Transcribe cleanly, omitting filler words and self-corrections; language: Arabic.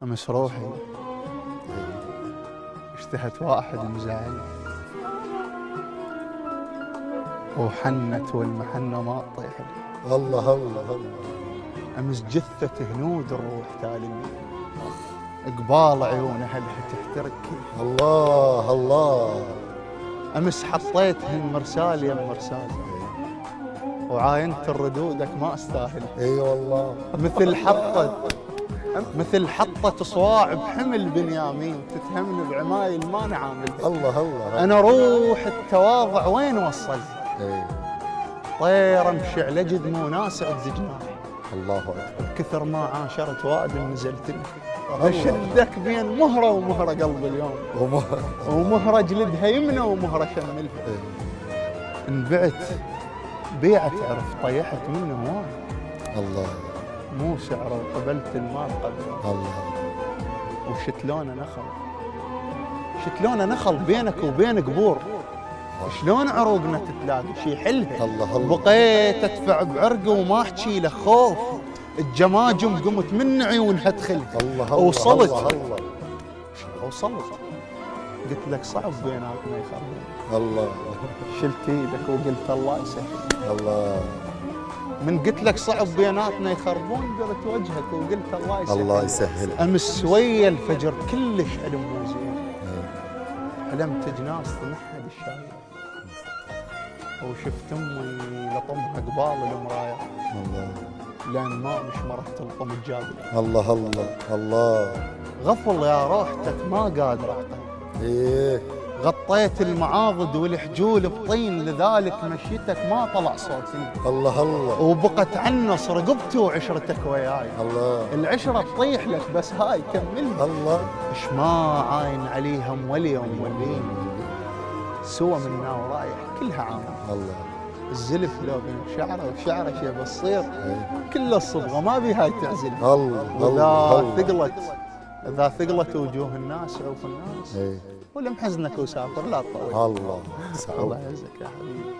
أمس روحي اشتهت واحد مزعل وحنت والمحنة ما تطيح لي. الله الله الله. أمس جثة هنود الروح تالي قبال عيونها اللي تحترك. الله الله. أمس حطيتهن مرسال يم مرسال وعاينت الردودك ما استاهل. اي والله. مثل حطة صواع بحمل بنيامين تتهمني بعمايل ما نعامل. الله الله. أنا روح التواضع وين وصل؟ اي. طير امشي على جد مو ناسع بجناح. الله اكبر. كثر ما عاشرت وادم نزلت لي بشدك بين مهرة ومهرة قلب اليوم ومهرة جلدها يمنى ومهرة شملها. انبعت بيعت عرف طيحت منه هواي. الله. مو سعره قبلت المال قبل. الله. وشتلونه نخل شتلونه نخل بينك وبين قبور. شلون عروقنا تتلاقي شي حلها. الله الله. بقيت ادفع بعرقه وما احكي له خوف الجماجم قمت من عيونها تخلها. الله الله. وصلت الله. وصلت قلت لك صعب بيناتنا يخربون. الله. شلت ايدك وقلت الله يسهل. الله. من قلت لك صعب بيناتنا يخربون درت وجهك وقلت الله يسهل. الله يسهل. امس ويا الفجر كلش حلم مو زين. حلمت جناس تمهد الشايع وشفت امي لطمها قبال المرايات. الله. لان ما مش مرت تلطم الجابله. الله الله الله. غفل يا روحتك ما قادر اعقل. ايه. غطيت المعاضد والحجول بطين لذلك مشيتك ما طلع صوتي. الله الله. وبقت عنص رقبتي وعشرتك وياي. الله. العشرة تطيح لك بس هاي كملها. الله. اش ما عاين عليها مولي ومولين سوى منا ورايح كلها عامة. الله. الزلف لو بين شعره وشعره شي بتصير كل الصبغة ما بيها تعزل. الله. إذا ثقلت وجوه الناس عوف الناس ولم حزنك وسافر لا تطول. الله. الله يعزك يا حبيبي.